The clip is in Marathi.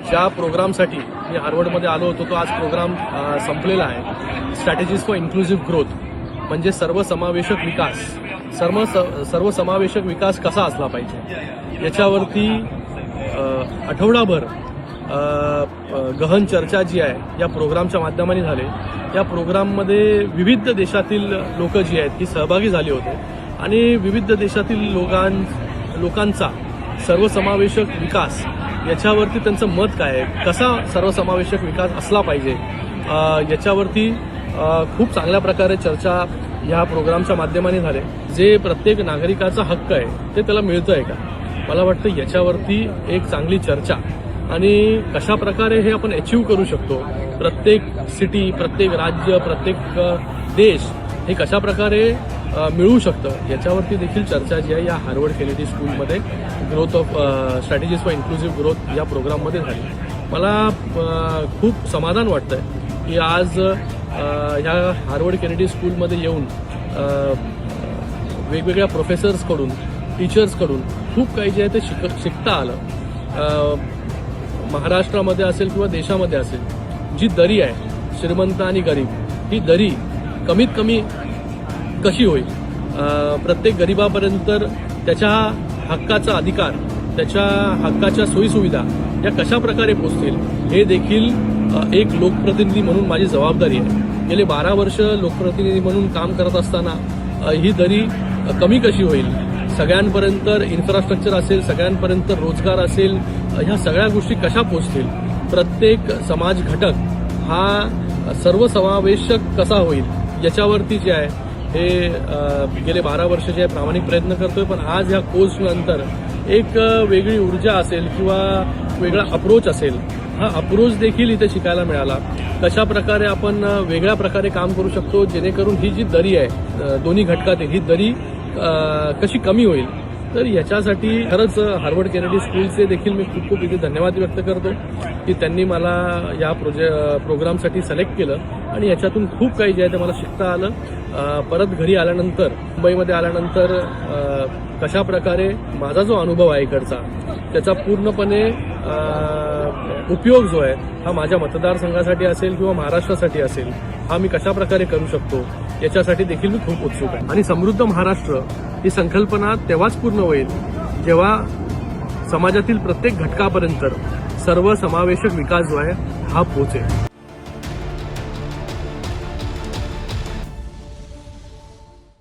ज्या प्रोग्रामसाठी मी हार्वर्डमध्ये आलो होतो तो आज प्रोग्राम संपलेला आहे. स्ट्रॅटेजीज फॉर इन्क्लुझिव्ह ग्रोथ म्हणजे सर्वसमावेशक विकास. सर्वसमावेशक विकास कसा असला पाहिजे याच्यावरती आठवडाभर गहन चर्चा जी आहे या प्रोग्रामच्या माध्यमाने झाले. या प्रोग्राममध्ये विविध देशातील लोक जी आहेत ती सहभागी झाले होते आणि विविध देशातील लोकांचा सर्वसमावेशक विकास याच्यावरती त्यांचं मत काय आहे, कसा सर्वसमावेशक विकास असला पाहिजे याच्यावरती खूप चांगल्या प्रकारे चर्चा ह्या प्रोग्रामच्या माध्यमाने झाले. जे प्रत्येक नागरिकाचा हक्क आहे ते त्याला मिळतंय का, मला वाटतं याच्यावरती एक चांगली चर्चा आणि कशा प्रकारे हे आपण अचीव करू शकतो. प्रत्येक सिटी, प्रत्येक राज्य, प्रत्येक देश हे कशा प्रकारे मिळू शकतं याच्यावरती देखील चर्चा जी आहे या हार्वर्ड केनेडी स्कूलमध्ये growth of strategies for inclusive growth या प्रोग्राममध्ये झाली. मला खूप समाधान वाटतंय की आज ह्या हार्वर्ड केनेडी स्कूलमध्ये येऊन वेगवेगळ्या प्रोफेसर्सकडून, टीचर्सकडून खूप काही जे आहे ते शिकता आलं. महाराष्ट्रामध्ये असेल किंवा देशामध्ये असेल, जी दरी आहे श्रीमंत आणि गरीब, ही दरी कमीत कमी कशी होईल, प्रत्येक गरीबापर्यंत त्याच्या हक्काचा अधिकार, त्याच्या हक्काच्या सोयीसुविधा या कशा प्रकारे पोहोचतील हे देखील एक लोकप्रतिनिधी म्हणून माझी जबाबदारी आहे. गेले 12 वर्ष लोकप्रतिनिधी म्हणून काम करत असताना ही दरी कमी कशी होईल, सगळ्यांपर्यंत इन्फ्रास्ट्रक्चर असेल, सगळ्यांपर्यंत रोजगार असेल, ह्या सगळ्या गोष्टी कशा पोहोचतील, प्रत्येक समाज घटक हा सर्वसमावेशक कसा होईल याच्यावरती जे आहे हे गेले 12 वर्ष जे आहे प्रामाणिक प्रयत्न करतोय. पण आज ह्या कोर्सनंतर एक वेगळी ऊर्जा असेल किंवा वेगळा अप्रोच असेल, हा अप्रोच देखील इथे शिकायला मिळाला. कशा प्रकारे आपण वेगळ्या प्रकारे काम करू शकतो जेणेकरून ही जी दरी आहे दोन्ही घटकातील, ही दरी कशी कमी होईल. तर याच्यासाठी खरंच हार्वर्ड केनेडी स्कूलचे देखील मी खूप खूप इथे धन्यवाद व्यक्त करतो की त्यांनी मला या प्रोग्रामसाठी सिलेक्ट केलं आणि याच्यातून खूप काही जे आहे ते मला शिकता आलं. परत घरी आल्यानंतर, मुंबईमध्ये आल्यानंतर कशा प्रकारे माझा जो अनुभव आहे इकडचा त्याचा पूर्णपणे उपयोग जो आहे हा माझ्या मतदारसंघासाठी असेल किंवा महाराष्ट्रासाठी असेल, हा मी कशा प्रकारे करू शकतो याच्यासाठी देखील मी खूप उत्सुक आहे. आणि समृद्ध महाराष्ट्र ही संकल्पना तेव्हाच पूर्ण होईल जेव्हा समाजातील प्रत्येक घटकापर्यंत सर्वसमावेशक विकास जो आहे हा पोहोचेल.